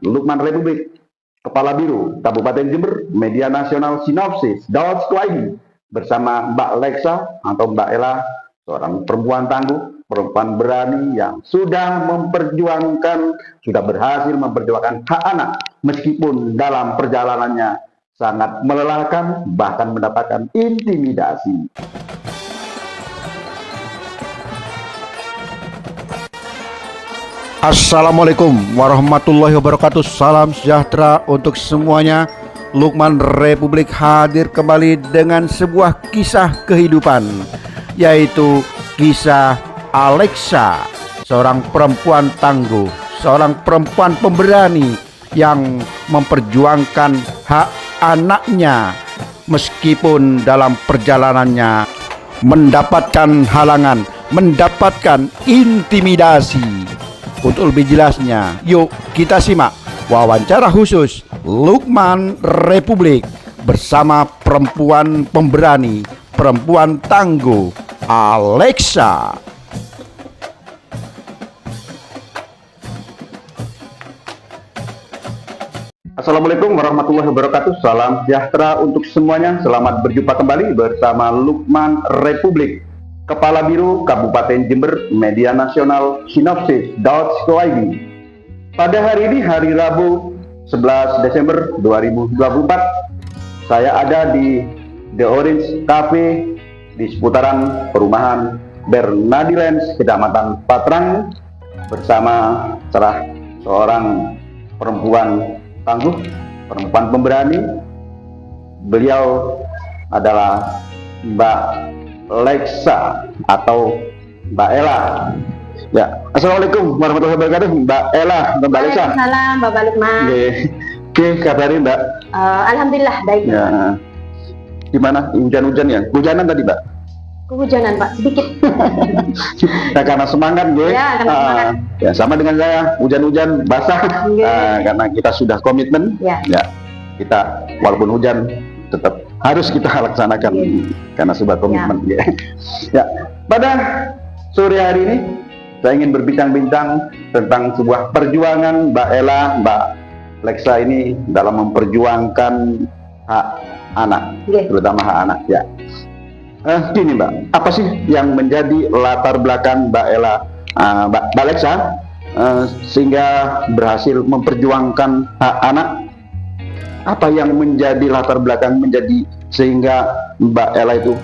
Lukman Republik, Kepala Biro Kabupaten Jember, Media Nasional Sinopsis, Daud Squaidi, bersama Mbak Lexa atau Mbak Ella, seorang perempuan tangguh, perempuan berani yang sudah berhasil memperjuangkan hak anak, meskipun dalam perjalanannya sangat melelahkan, bahkan mendapatkan intimidasi. Assalamualaikum warahmatullahi wabarakatuh. Salam sejahtera untuk semuanya. Lukman Republik hadir kembali dengan sebuah kisah kehidupan, yaitu kisah Alexa, seorang perempuan tangguh, seorang perempuan pemberani yang memperjuangkan hak anaknya meskipun dalam perjalanannya mendapatkan halangan, mendapatkan intimidasi. Untuk lebih jelasnya, yuk kita simak wawancara khusus Lukman Republik bersama perempuan pemberani, perempuan tangguh, Alexa. Assalamualaikum warahmatullahi wabarakatuh. Salam sejahtera untuk semuanya. Selamat berjumpa kembali bersama Lukman Republik, Kepala Biro Kabupaten Jember, Media Nasional Sinopsis, Daud Squaidi. Pada hari ini, hari Rabu 11 Desember 2024, saya ada di The Orange Cafe di seputaran perumahan Bernadilands, Kecamatan Patrang, bersama seorang perempuan tangguh, perempuan pemberani. Beliau adalah Mbak Lexa atau Mbak Ella. Ya, assalamualaikum warahmatullahi wabarakatuh, Mbak Ella, Mbak Lexa. Waalaikumsalam, Bapak Lukman. Oke, kabarin Mbak. Alhamdulillah baik. Ya. Gimana? Hujan-hujan ya? Hujanan tadi Mbak? Kehujanan Pak, sedikit. Ya, karena semangat, ya. Ya, karena semangat. Ya, sama dengan saya, hujan-hujan basah. Karena kita sudah komitmen. Ya. Kita walaupun hujan tetap harus kita laksanakan karena sebuah komitmen. Ya. Pada sore hari ini saya ingin berbincang-bincang tentang sebuah perjuangan Mbak Ella, Mbak Lexa ini dalam memperjuangkan hak anak, terutama hak anak. Ya. Gini Mbak, apa sih yang menjadi latar belakang Mbak Ella, Mbak Lexa sehingga berhasil memperjuangkan hak anak? Apa yang menjadi latar belakang sehingga Mbak Ella itu,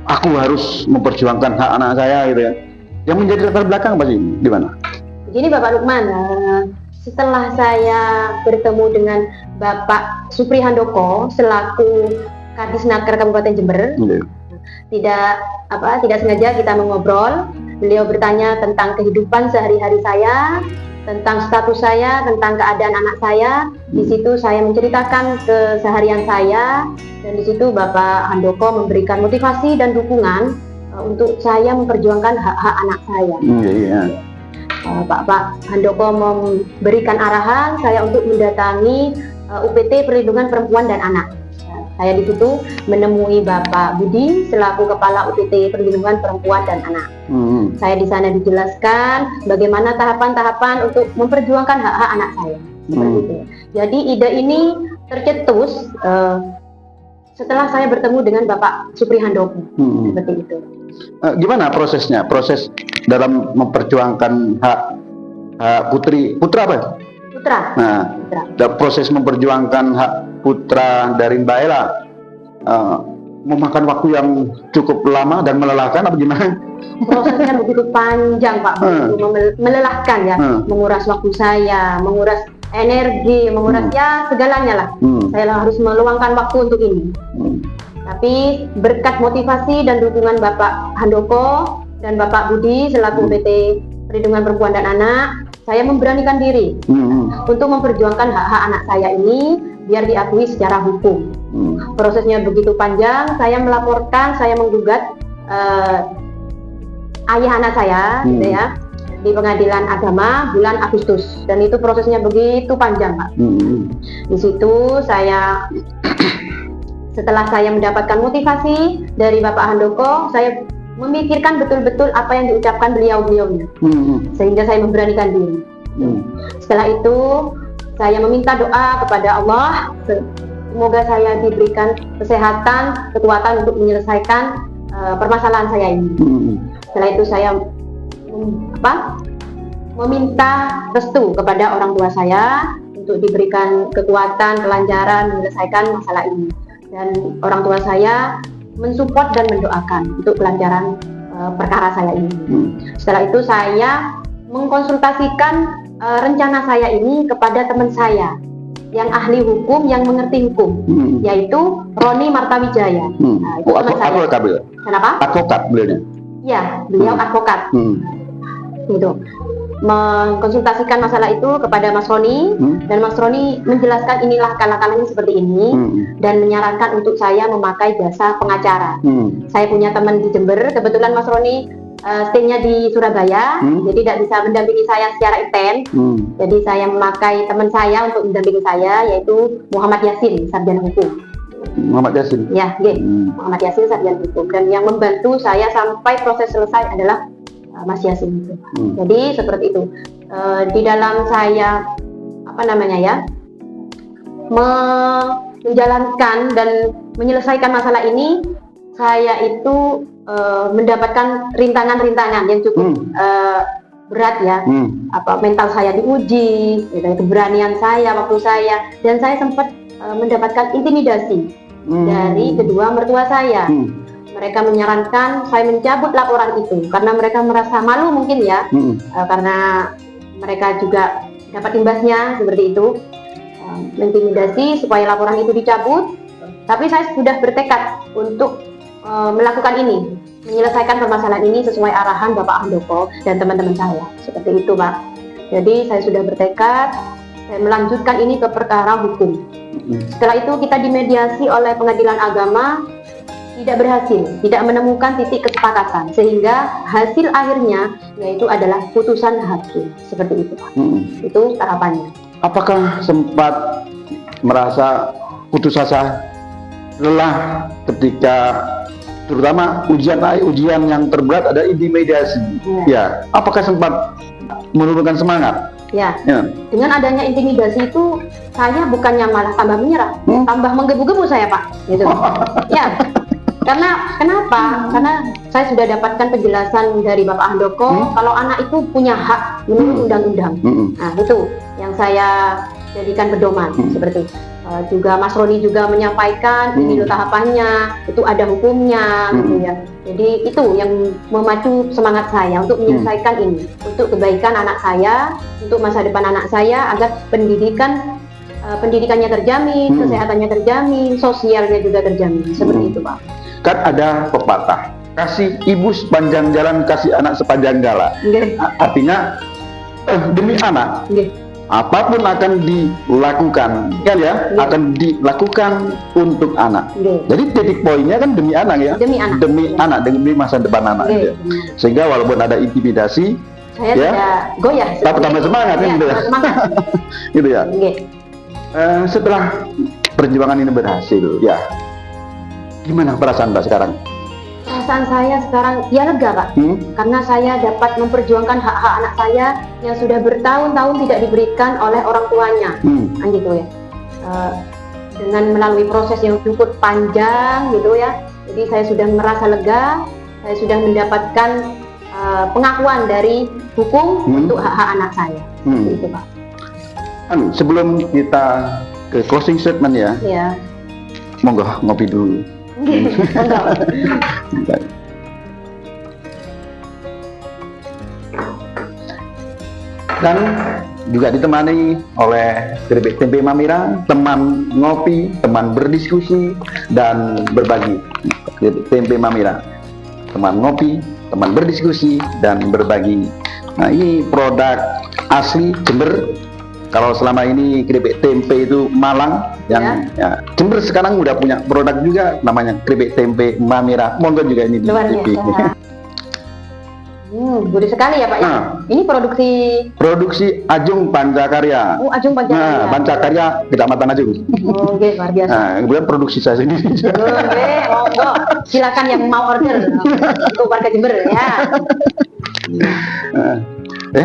aku harus memperjuangkan hak anak saya gitu ya? Yang menjadi latar belakang apa sih? Di mana? Jadi Bapak Lukman, setelah saya bertemu dengan Bapak Supri Handoko selaku Kadisnaker Kabupaten Jember, tidak sengaja kita mengobrol. Beliau bertanya tentang kehidupan sehari-hari saya, tentang status saya, tentang keadaan anak saya. Di situ saya menceritakan keseharian saya, dan di situ Bapak Handoko memberikan motivasi dan dukungan untuk saya memperjuangkan hak-hak anak saya. Pak Handoko memberikan arahan saya untuk mendatangi UPT Perlindungan Perempuan dan Anak. Saya di situ menemui Bapak Budi selaku Kepala UPT Perlindungan Perempuan dan Anak. Saya di sana dijelaskan bagaimana tahapan-tahapan untuk memperjuangkan hak-hak anak saya. Seperti itu. Jadi ide ini tercetus setelah saya bertemu dengan Bapak Supri Handoko. Seperti itu. Gimana prosesnya? Proses dalam memperjuangkan hak putra apa? Putra. Proses memperjuangkan hak putra dari Mbak Ella memakan waktu yang cukup lama dan melelahkan apa gimana? Prosesnya begitu panjang Pak, begitu melelahkan ya, menguras waktu saya, menguras energi, menguras ya segalanya lah. Saya harus meluangkan waktu untuk ini. Tapi berkat motivasi dan dukungan Bapak Handoko dan Bapak Budi selaku UPT Perlindungan Perempuan dan Anak, saya memberanikan diri untuk memperjuangkan hak-hak anak saya ini biar diakui secara hukum. Prosesnya begitu panjang. Saya melaporkan, saya menggugat ayah anak saya, gitu ya, di Pengadilan Agama bulan Agustus, dan itu prosesnya begitu panjang Pak. Di situ saya setelah saya mendapatkan motivasi dari Bapak Handoko, saya memikirkan betul-betul apa yang diucapkan beliau-beliaunya, sehingga saya memberanikan diri. Setelah itu saya meminta doa kepada Allah, semoga saya diberikan kesehatan, kekuatan untuk menyelesaikan permasalahan saya ini. Setelah itu saya meminta restu kepada orang tua saya untuk diberikan kekuatan, kelancaran menyelesaikan masalah ini. Dan orang tua saya mensupport dan mendoakan untuk kelancaran perkara saya ini. Setelah itu saya mengkonsultasikan rencana saya ini kepada teman saya yang ahli hukum, yang mengerti hukum, yaitu Roni Martawijaya. Nah, itu teman saya. Advokat beliau. Kenapa? Advokat beliau. Ya, beliau advokat. Gitu. Mengkonsultasikan masalah itu kepada Mas Roni, dan Mas Roni menjelaskan inilah kalah-kalahnya seperti ini, dan menyarankan untuk saya memakai jasa pengacara. Saya punya teman di Jember, kebetulan Mas Roni stay-nya di Surabaya, jadi tidak bisa mendampingi saya secara intens. Jadi saya memakai teman saya untuk mendampingi saya, yaitu Muhammad Yasin, sarjana hukum. Muhammad Yasin. Ya, Muhammad Yasin, sarjana hukum, dan yang membantu saya sampai proses selesai adalah Mas Yasin itu. Jadi seperti itu. Di dalam saya menjalankan dan menyelesaikan masalah ini, saya itu mendapatkan rintangan-rintangan yang cukup berat ya. Mental saya diuji, keberanian saya, waktu saya, dan saya sempat mendapatkan intimidasi dari kedua mertua saya. Mereka menyarankan saya mencabut laporan itu karena mereka merasa malu mungkin ya, karena mereka juga dapat imbasnya seperti itu, mengintimidasi supaya laporan itu dicabut. Tapi saya sudah bertekad untuk melakukan ini, menyelesaikan permasalahan ini sesuai arahan Bapak Handoko dan teman-teman saya. Seperti itu, Pak. Jadi saya sudah bertekad, saya melanjutkan ini ke perkara hukum. Setelah itu kita dimediasi oleh pengadilan agama, tidak berhasil, tidak menemukan titik kesepakatan, sehingga hasil akhirnya yaitu adalah putusan hakim. Seperti itu, Pak. Itu tahapannya. Apakah sempat merasa putus asa, lelah ketika terutama ujian yang terberat ada intimidasi? Ya, apakah sempat menurunkan semangat? Ya. Dengan adanya intimidasi itu, saya bukannya malah tambah menyerah, tambah menggebu-gebu saya, Pak. Gitu. Ya. Karena kenapa? Karena saya sudah dapatkan penjelasan dari Bapak Handoko kalau anak itu punya hak menurut undang-undang. Nah, itu yang saya jadikan pedoman seperti itu. Juga Mas Roni juga menyampaikan ini loh tahapannya, itu ada hukumnya, gitu ya. Jadi itu yang memacu semangat saya untuk menyelesaikan ini, untuk kebaikan anak saya, untuk masa depan anak saya, agar pendidikannya terjamin, kesehatannya terjamin, sosialnya juga terjamin. Seperti itu, Pak. Kan ada pepatah, kasih ibu sepanjang jalan, kasih anak sepanjang gala. Artinya demi anak, apapun akan dilakukan, kan ya, akan dilakukan untuk anak. Jadi titik poinnya kan demi anak ya, demi anak, demi masa depan anak. Ya. Sehingga walaupun ada intimidasi, saya tidak goyah. Tambah semangat kan, gitu ya. Gitu ya. Setelah perjuangan ini berhasil, ya, gimana perasaan Mbak sekarang? Perasaan saya sekarang ya lega, Pak. Karena saya dapat memperjuangkan hak-hak anak saya yang sudah bertahun-tahun tidak diberikan oleh orang tuanya. Gitu ya. Dengan melalui proses yang cukup panjang gitu ya. Jadi saya sudah merasa lega, saya sudah mendapatkan pengakuan dari hukum untuk hak-hak anak saya. Gitu, Pak. Sebelum kita ke closing statement ya. Iya. Monggo ngopi dulu. Dan juga ditemani oleh Keripik Tempe Mamira, teman ngopi, teman berdiskusi dan berbagi. Keripik Tempe Mamira, teman ngopi, teman berdiskusi dan berbagi. Nah, ini produk asli Jember. Kalau selama ini keripik tempe itu Malang, yang ya, Jember sekarang udah punya produk juga namanya keripik tempe Mamira. Monggo juga ini di TV. Gurih sekali ya, Pak. Ya. Ini produksi Ajung Pancakarya. Ajung Pancakarya. Nah, Pancakarya Kecamatan Ajung. Oke, luar biasa. Nah, kemudian produksi saya sendiri. Oke, monggo. Silakan yang mau order untuk warga Jember ya.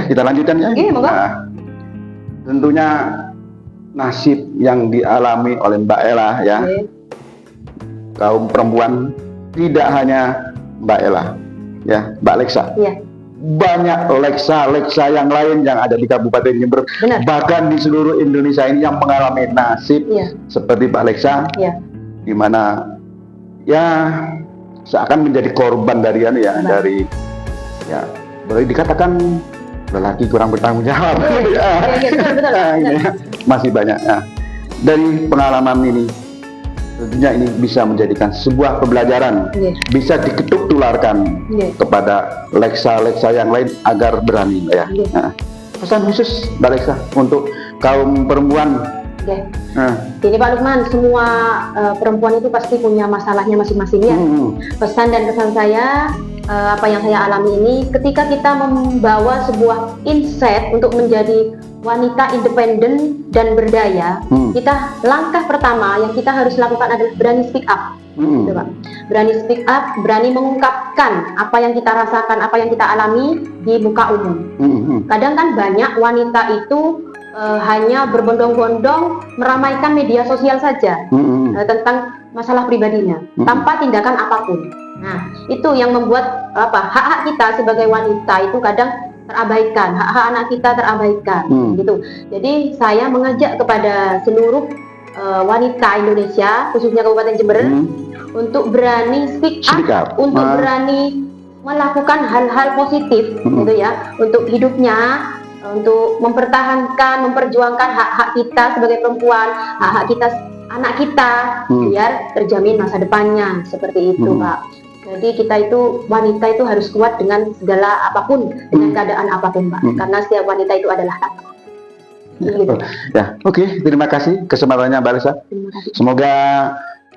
Kita lanjutkan ya. Oke, monggo. Nah, tentunya nasib yang dialami oleh Mbak Ella ya. Kaum perempuan, tidak hanya Mbak Ella ya, Mbak Leksa. Banyak leksa yang lain yang ada di Kabupaten Jember, bahkan di seluruh Indonesia ini yang mengalami nasib seperti Mbak Leksa, di mana ya seakan menjadi korban dari dari ya boleh dikatakan lelaki kurang bertanggung jawab. Masih banyak. Nah, dari pengalaman ini tentunya ini bisa menjadikan sebuah pembelajaran, bisa diketuk tularkan kepada leksa-leksa yang lain agar berani ya. Nah, pesan khusus Mbak Leksa untuk kaum perempuan. Jadi Pak Lukman, semua perempuan itu pasti punya masalahnya masing-masing ya. Pesan dan kesan saya, apa yang saya alami ini, ketika kita membawa sebuah insight untuk menjadi wanita independen dan berdaya, kita langkah pertama yang kita harus lakukan adalah berani speak up. Gitu, Pak. Berani speak up, berani mengungkapkan apa yang kita rasakan, apa yang kita alami di muka umum. Kadang kan banyak wanita itu hanya berbondong-bondong meramaikan media sosial saja tentang masalah pribadinya tanpa tindakan apapun. Nah, itu yang membuat hak-hak kita sebagai wanita itu kadang terabaikan, hak-hak anak kita terabaikan, gitu. Jadi saya mengajak kepada seluruh wanita Indonesia, khususnya Kabupaten Jember, untuk berani speak up, untuk berani melakukan hal-hal positif, gitu ya, untuk hidupnya, untuk mempertahankan, memperjuangkan hak-hak kita sebagai perempuan, hak-hak kita, anak kita, biar terjamin masa depannya, seperti itu, Pak. Jadi kita itu, wanita itu harus kuat dengan segala apapun, dengan keadaan apapun, Pak. Karena setiap wanita itu adalah hak. Ya, oke, terima kasih kesempatannya Mbak Leksa. Semoga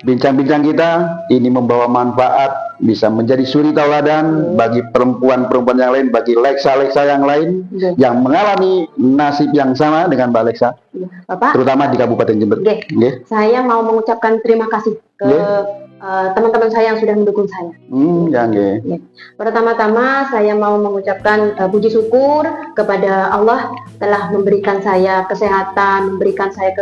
bincang-bincang kita ini membawa manfaat, bisa menjadi suri tauladan bagi perempuan-perempuan yang lain, bagi leksa-leksa yang lain yang mengalami nasib yang sama dengan Mbak Leksa, Bapak, terutama di Kabupaten Jember. Saya mau mengucapkan terima kasih ke teman-teman saya yang sudah mendukung saya. Pertama-tama saya mau mengucapkan puji syukur kepada Allah telah memberikan saya kesehatan, memberikan saya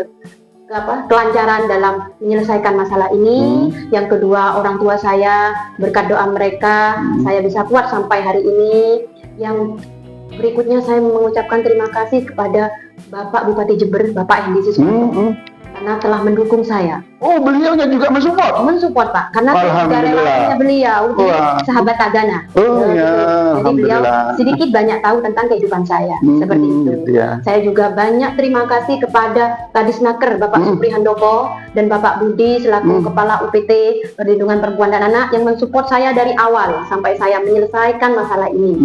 kelancaran dalam menyelesaikan masalah ini. Yang kedua, orang tua saya, berkat doa mereka saya bisa kuat sampai hari ini. Yang berikutnya saya mengucapkan terima kasih kepada Bapak Bupati Jember, Bapak Hendi Siswanto, karena telah mendukung saya. Oh, beliaunya juga mensupport? Mensupport, Pak, karena saya juga relasinya beliau, sahabat tagana. Jadi beliau sedikit banyak tahu tentang kehidupan saya, seperti itu. Saya juga banyak terima kasih kepada Kadisnaker Bapak Supri Handoko dan Bapak Budi selaku Kepala UPT Perlindungan Perempuan dan Anak yang mensupport saya dari awal sampai saya menyelesaikan masalah ini.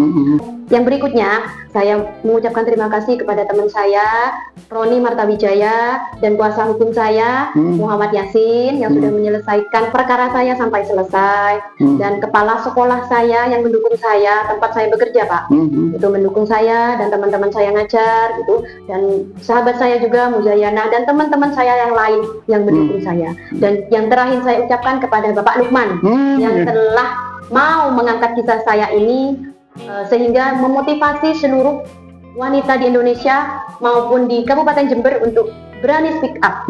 Yang berikutnya, saya mengucapkan terima kasih kepada teman saya, Roni Martawijaya, dan kuasa hukum saya, Muhammad Yasin, yang sudah menyelesaikan perkara saya sampai selesai, dan kepala sekolah saya yang mendukung saya, tempat saya bekerja, Pak, itu mendukung saya, dan teman-teman saya ngajar, gitu, dan sahabat saya juga, Muzayana, dan teman-teman saya yang lain yang mendukung saya. Dan yang terakhir saya ucapkan kepada Bapak Lukman, yang telah mau mengangkat kisah saya ini, sehingga memotivasi seluruh wanita di Indonesia maupun di Kabupaten Jember untuk berani speak up,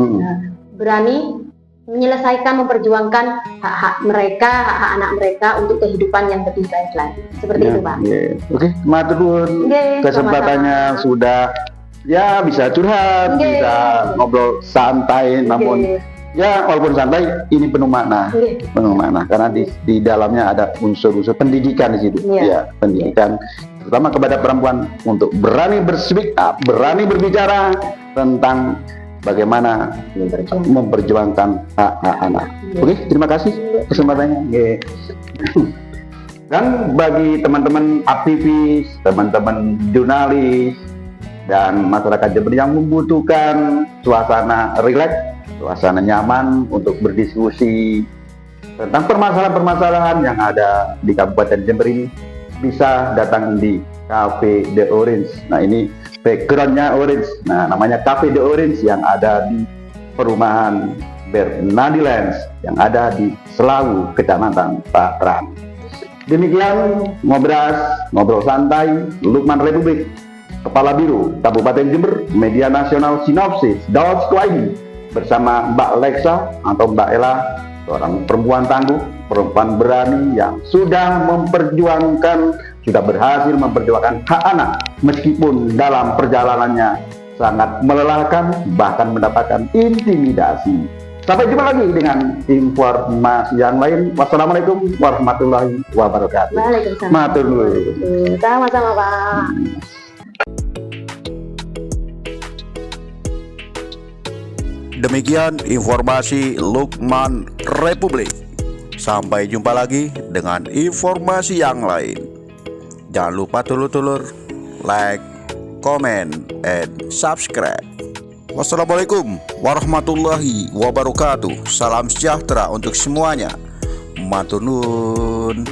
berani menyelesaikan, memperjuangkan hak-hak mereka, hak-hak anak mereka untuk kehidupan yang lebih baik lagi. Seperti itu, Pak. Oke, matur nuwun. Kesempatannya sudah ya bisa curhat, bisa ngobrol santai, namun ya walaupun santai ini penuh makna, karena di dalamnya ada unsur-unsur pendidikan di situ, pendidikan terutama kepada perempuan untuk berani berspeak up, berani berbicara tentang bagaimana memperjuangkan hak-hak anak. Oke, terima kasih kesempatannya. Dan bagi teman-teman aktivis, teman-teman jurnalis dan masyarakat Jember yang membutuhkan suasana rileks, suasana nyaman untuk berdiskusi tentang permasalahan-permasalahan yang ada di Kabupaten Jember ini, bisa datang di Cafe The Orange. Nah, ini backgroundnya orange. Nah, namanya Cafe The Orange yang ada di perumahan Bernadilands yang ada di Selawu, Kecamatan Patran. Demikian ngobrol santai Lukman Republik Kepala Biro Kabupaten Jember Media Nasional Sinopsis Daud.id bersama Mbak Lexa atau Mbak Ella, seorang perempuan tangguh, perempuan berani yang sudah berhasil memperjuangkan hak anak meskipun dalam perjalanannya sangat melelahkan, bahkan mendapatkan intimidasi. Sampai jumpa lagi dengan informasi yang lain. Wassalamualaikum warahmatullahi wabarakatuh. Waalaikumsalam. Matur nuwun. Sama-sama, Pak. Demikian informasi Lukman Republik. Sampai jumpa lagi dengan informasi yang lain. Jangan lupa tulur-tulur like, comment, and subscribe. Wassalamualaikum warahmatullahi wabarakatuh. Salam sejahtera untuk semuanya. Matur nuwun.